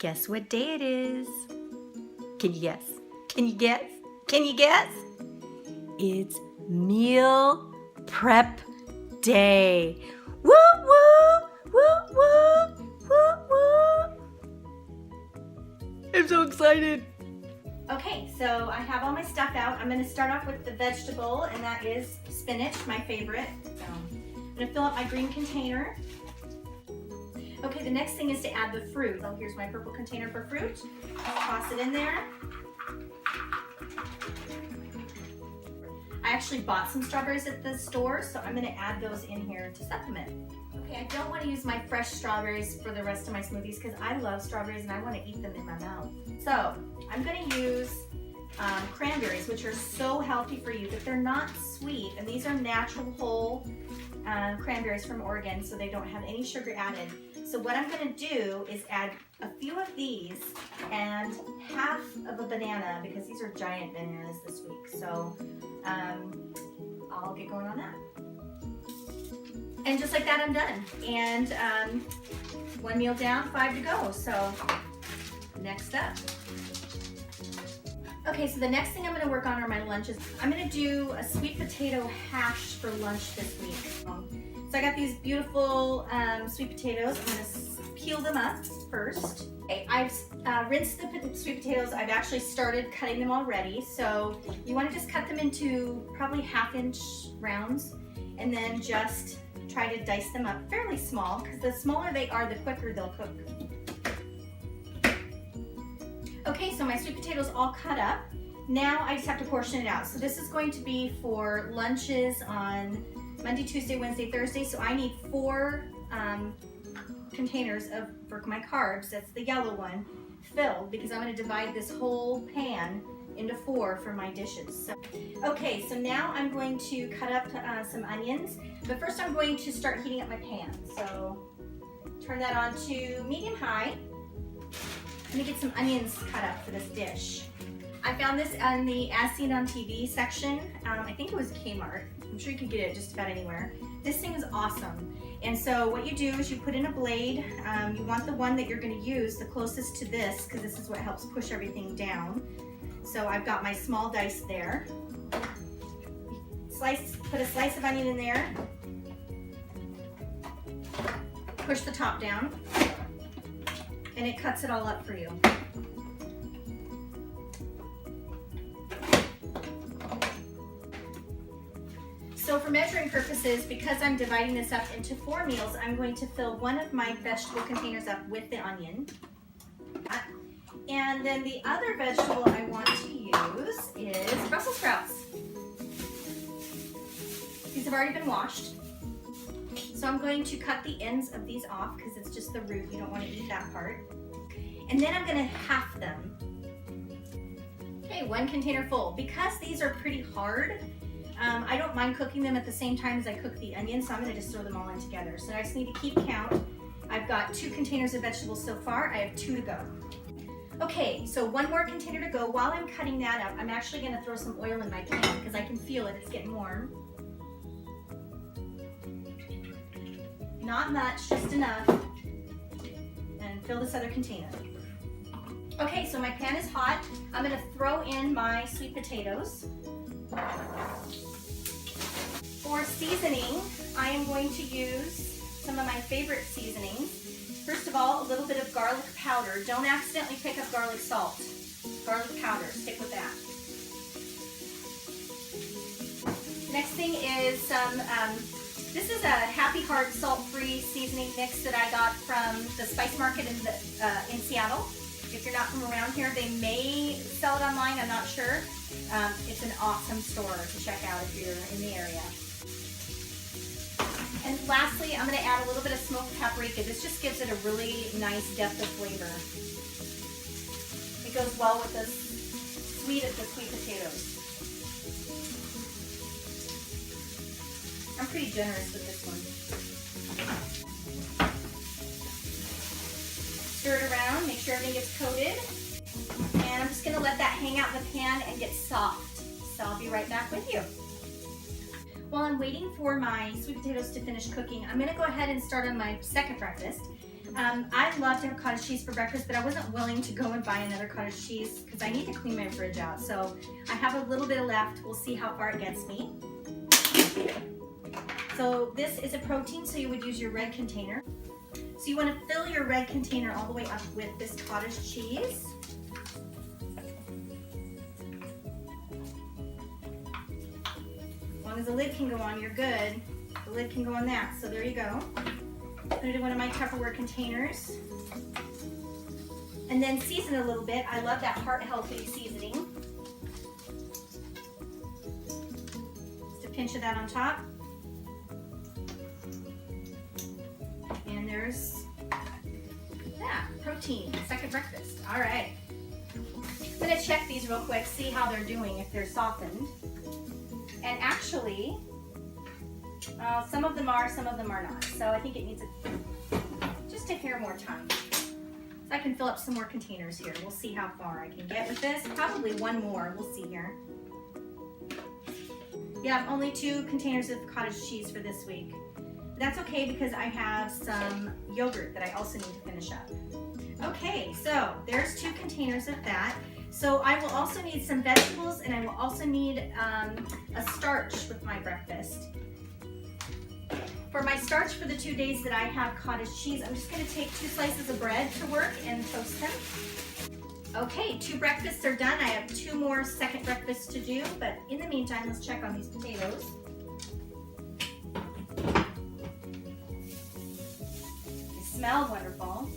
Guess what day it is? Can you guess? Can you guess? Can you guess? It's meal prep day. Woo woo! Woo woo! Woo woo! I'm so excited. Okay, so I have all my stuff out. I'm gonna start off with the vegetable, and that is spinach, my favorite. So I'm gonna fill up my green container. Okay, the next thing is to add the fruit. So here's my purple container for fruit. Toss it in there. I actually bought some strawberries at the store, so I'm gonna add those in here to supplement. Okay, I don't wanna use my fresh strawberries for the rest of my smoothies because I love strawberries and I wanna eat them in my mouth. So I'm gonna use cranberries, which are so healthy for you, but they're not sweet. And these are natural whole cranberries from Oregon, so they don't have any sugar added. So what I'm gonna do is add a few of these and half of a banana, because these are giant bananas this week. So I'll get going on that. And just like that, I'm done. And one meal down, 5 to go. So next up. Okay, so the next thing I'm gonna work on are my lunches. I'm gonna do a sweet potato hash for lunch this week. So I got these beautiful sweet potatoes. I'm gonna peel them up first. Okay, I've rinsed the sweet potatoes. I've actually started cutting them already. So you wanna just cut them into probably 1/2-inch rounds, and then just try to dice them up fairly small, because the smaller they are, the quicker they'll cook. Okay, so my sweet potatoes all cut up. Now I just have to portion it out. So this is going to be for lunches on Monday, Tuesday, Wednesday, Thursday. So I need 4 containers for my carbs. That's the yellow one filled, because I'm going to divide this whole pan into 4 for my dishes. So, okay, so now I'm going to cut up some onions, but first I'm going to start heating up my pan. So turn that on to medium-high. Let me get some onions cut up for this dish. I found this on the As Seen on TV section. I think it was Kmart. I'm sure you can get it just about anywhere. This thing is awesome. And so what you do is you put in a blade. You want the one that you're gonna use the closest to this, because this is what helps push everything down. So I've got my small dice there. Put a slice of onion in there. Push the top down, and it cuts it all up for you. So for measuring purposes, because I'm dividing this up into 4 meals, I'm going to fill one of my vegetable containers up with the onion. And then the other vegetable I want to use is Brussels sprouts. These have already been washed. So I'm going to cut the ends of these off, because it's just the root. You don't want to eat that part. And then I'm going to half them. Okay, 1 container full. Because these are pretty hard, I don't mind cooking them at the same time as I cook the onions, so I'm going to just throw them all in together. So I just need to keep count. I've got 2 containers of vegetables so far. I have 2 to go. Okay, so 1 more container to go. While I'm cutting that up, I'm actually going to throw some oil in my pan, because I can feel it. It's getting warm. Not much, just enough. And fill this other container. Okay, so my pan is hot. I'm going to throw in my sweet potatoes. For seasoning, I am going to use some of my favorite seasonings. First of all, a little bit of garlic powder. Don't accidentally pick up garlic salt. Garlic powder, stick with that. Next thing is some, this is a Happy Heart salt-free seasoning mix that I got from the Spice Market in Seattle. If you're not from around here, they may sell it online, I'm not sure. It's an awesome store to check out if you're in the area. And lastly, I'm going to add a little bit of smoked paprika. This just gives it a really nice depth of flavor. It goes well with the sweet of the sweet potatoes. I'm pretty generous with this one. Stir it around, make sure everything gets coated. And I'm just going to let that hang out in the pan and get soft. So I'll be right back with you. While I'm waiting for my sweet potatoes to finish cooking, I'm going to go ahead and start on my second breakfast. I love to have cottage cheese for breakfast, but I wasn't willing to go and buy another cottage cheese because I need to clean my fridge out. So I have a little bit left. We'll see how far it gets me. So this is a protein, so you would use your red container. So you want to fill your red container all the way up with this cottage cheese. As long as the lid can go on, you're good. The lid can go on that, so there you go. Put it in one of my Tupperware containers. And then season a little bit. I love that heart healthy seasoning. Just a pinch of that on top. And there's that, protein, second breakfast. All right. I'm gonna check these real quick, see how they're doing, if they're softened. And actually, some of them are, some of them are not. So I think it needs just a hair more time. So I can fill up some more containers here. We'll see how far I can get with this. Probably one more, we'll see here. Yeah, only 2 containers of cottage cheese for this week. But that's okay because I have some yogurt that I also need to finish up. Okay, so there's 2 containers of that. So I will also need some vegetables, and I will also need a starch with my breakfast. For my starch for the 2 days that I have cottage cheese, I'm just going to take 2 slices of bread to work and toast them. Okay, 2 breakfasts are done. I have 2 more second breakfasts to do, but in the meantime, let's check on these potatoes. They smell wonderful.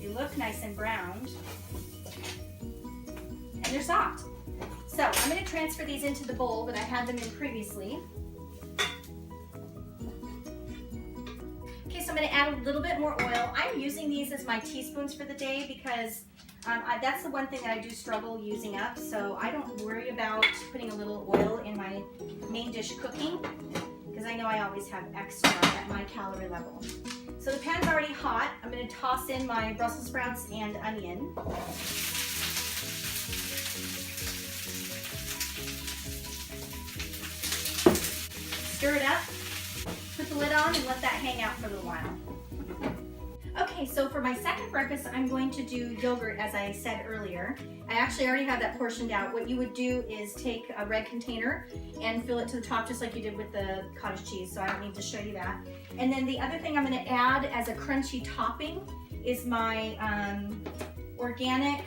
They look nice and browned. And they're soft. So I'm going to transfer these into the bowl that I had them in previously. Okay, so I'm going to add a little bit more oil. I'm using these as my teaspoons for the day because that's the one thing that I do struggle using up. So I don't worry about putting a little oil in my main dish cooking because I know I always have extra at my calorie level. So the pan's already hot. I'm going to toss in my Brussels sprouts and onion. Stir it up, put the lid on, and let that hang out for a little while. Okay, so for my second breakfast, I'm going to do yogurt, as I said earlier. I actually already have that portioned out. What you would do is take a red container and fill it to the top, just like you did with the cottage cheese, so I don't need to show you that. And then the other thing I'm going to add as a crunchy topping is my organic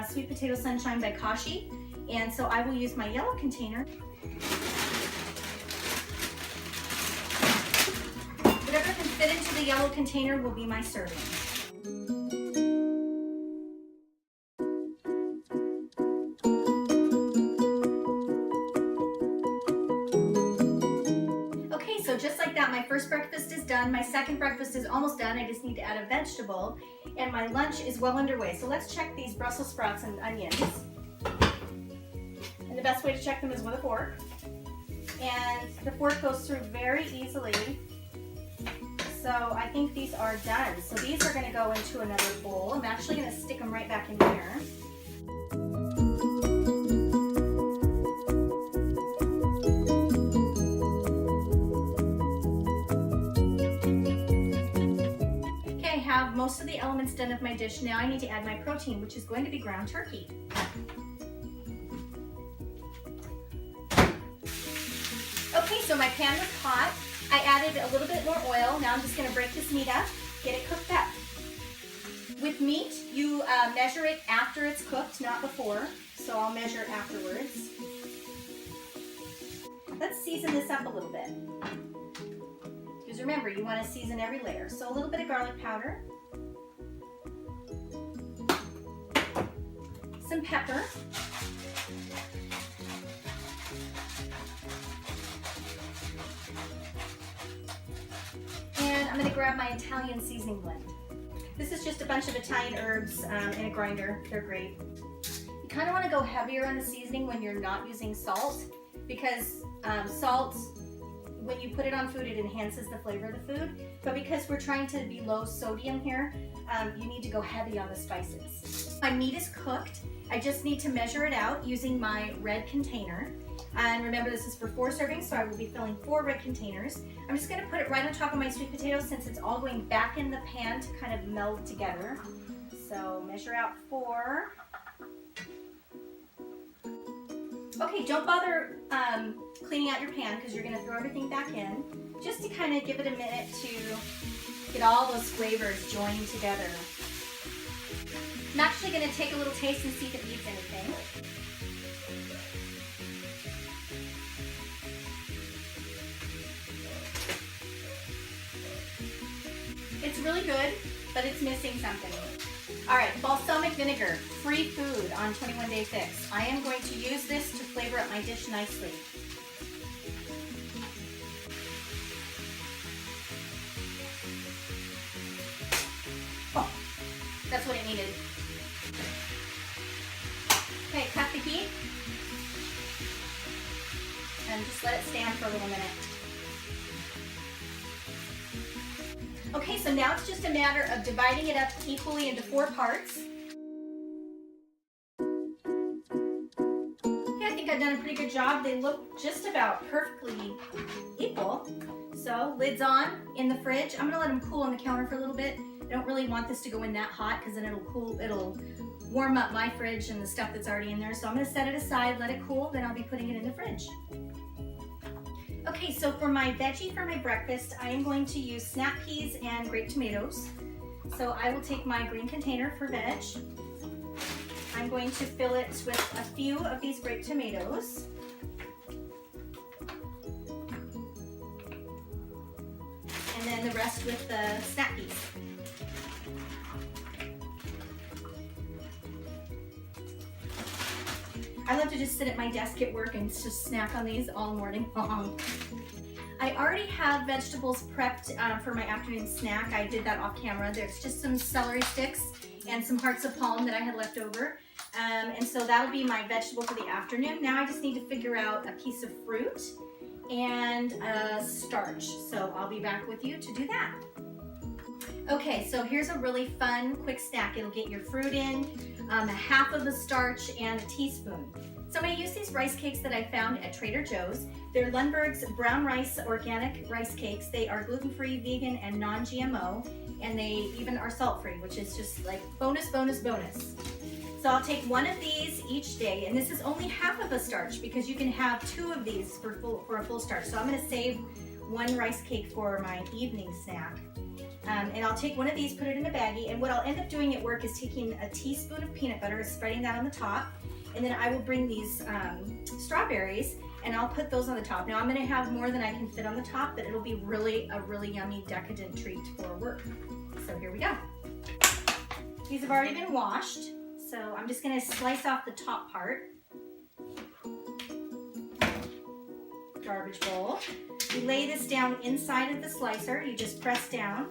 sweet potato sunshine by Kashi. And so I will use my yellow container. Whatever can fit into the yellow container will be my serving. Okay, so just like that, my first breakfast is done. My second breakfast is almost done. I just need to add a vegetable. And my lunch is well underway. So let's check these Brussels sprouts and onions. And the best way to check them is with a fork. And the fork goes through very easily. So I think these are done. So these are going to go into another bowl. I'm actually going to stick them right back in here. Okay, I have most of the elements done of my dish. Now I need to add my protein, which is going to be ground turkey. Okay, so my pan was hot. I added a little bit more oil. Now I'm just going to break this meat up, get it cooked up. With meat, you measure it after it's cooked, not before. So I'll measure afterwards. Let's season this up a little bit. Because remember, you want to season every layer. So a little bit of garlic powder. Some pepper. And I'm going to grab my Italian seasoning blend. This is just a bunch of Italian herbs in a grinder. They're great. You kind of want to go heavier on the seasoning when you're not using salt because salt, when you put it on food, it enhances the flavor of the food. But because we're trying to be low sodium here, you need to go heavy on the spices. My meat is cooked. I just need to measure it out using my red container. And remember, this is for 4 servings, so I will be filling 4 red containers. I'm just gonna put it right on top of my sweet potatoes since it's all going back in the pan to kind of meld together. So measure out 4. Okay, don't bother cleaning out your pan because you're gonna throw everything back in, just to kind of give it a minute to get all those flavors joined together. I'm actually gonna take a little taste and see if it needs anything. It's really good, but it's missing something. All right, balsamic vinegar, free food on 21 Day Fix. I am going to use this to flavor up my dish nicely. Oh, that's what it needed. Okay, cut the heat and just let it stand for a little minute. Okay, so now it's just a matter of dividing it up equally into 4 parts. Okay, I think I've done a pretty good job. They look just about perfectly equal. So, lids on in the fridge. I'm gonna let them cool on the counter for a little bit. I don't really want this to go in that hot because then it'll warm up my fridge and the stuff that's already in there. So I'm gonna set it aside, let it cool, then I'll be putting it in the fridge. Okay, so for my veggie for my breakfast, I am going to use snap peas and grape tomatoes. So I will take my green container for veg. I'm going to fill it with a few of these grape tomatoes. And then the rest with the snap peas. I love to just sit at my desk at work and just snack on these all morning long. I already have vegetables prepped for my afternoon snack. I did that off camera. There's just some celery sticks and some hearts of palm that I had left over. And so that'll be my vegetable for the afternoon. Now I just need to figure out a piece of fruit and starch. So I'll be back with you to do that. Okay, so here's a really fun, quick snack. It'll get your fruit in, half of the starch, and a teaspoon. So I'm going to use these rice cakes that I found at Trader Joe's. They're Lundberg's brown rice organic rice cakes. They are gluten-free, vegan, and non-GMO, and they even are salt-free, which is just like bonus, bonus, bonus. So I'll take 1 of these each day, and this is only half of a starch because you can have 2 of these for a full starch. So I'm going to save 1 rice cake for my evening snack. And I'll take 1 of these, put it in a baggie, and what I'll end up doing at work is taking a teaspoon of peanut butter, spreading that on the top, and then I will bring these strawberries and I'll put those on the top. Now I'm gonna have more than I can fit on the top, but it'll be a really yummy, decadent treat for work. So here we go. These have already been washed, so I'm just gonna slice off the top part. Garbage bowl. You lay this down inside of the slicer. You just press down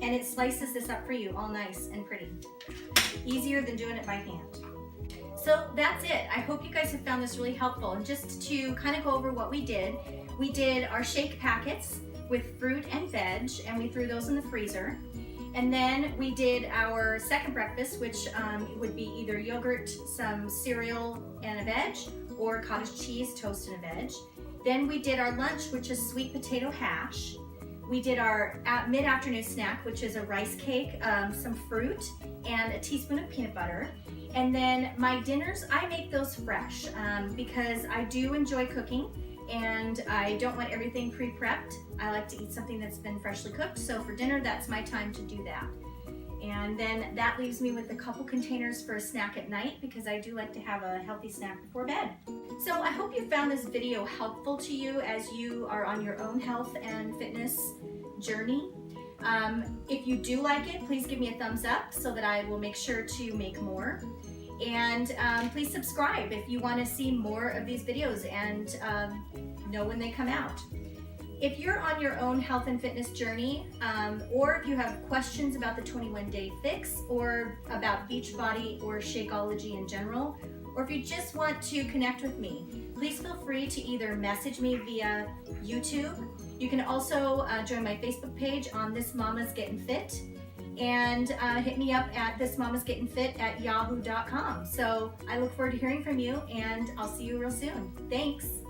and it slices this up for you all nice and pretty. Easier than doing it by hand. So that's it. I hope you guys have found this really helpful. And just to kind of go over what we did our shake packets with fruit and veg, and we threw those in the freezer. And then we did our second breakfast, which would be either yogurt, some cereal, and a veg, or cottage cheese, toast, and a veg. Then we did our lunch, which is sweet potato hash. We did our mid-afternoon snack, which is a rice cake, some fruit, and a teaspoon of peanut butter. And then my dinners, I make those fresh because I do enjoy cooking and I don't want everything pre-prepped. I like to eat something that's been freshly cooked. So for dinner, that's my time to do that. And then that leaves me with a couple containers for a snack at night because I do like to have a healthy snack before bed. So I hope you found this video helpful to you as you are on your own health and fitness journey. If you do like it, please give me a thumbs up so that I will make sure to make more. And please subscribe if you want to see more of these videos and know when they come out. If you're on your own health and fitness journey, or if you have questions about the 21 Day Fix, or about Beachbody or Shakeology in general, or if you just want to connect with me, please feel free to either message me via YouTube. You can also join my Facebook page on This Mama's Getting Fit. and hit me up at thismamasgettingfit@yahoo.com. So I look forward to hearing from you, and I'll see you real soon. Thanks.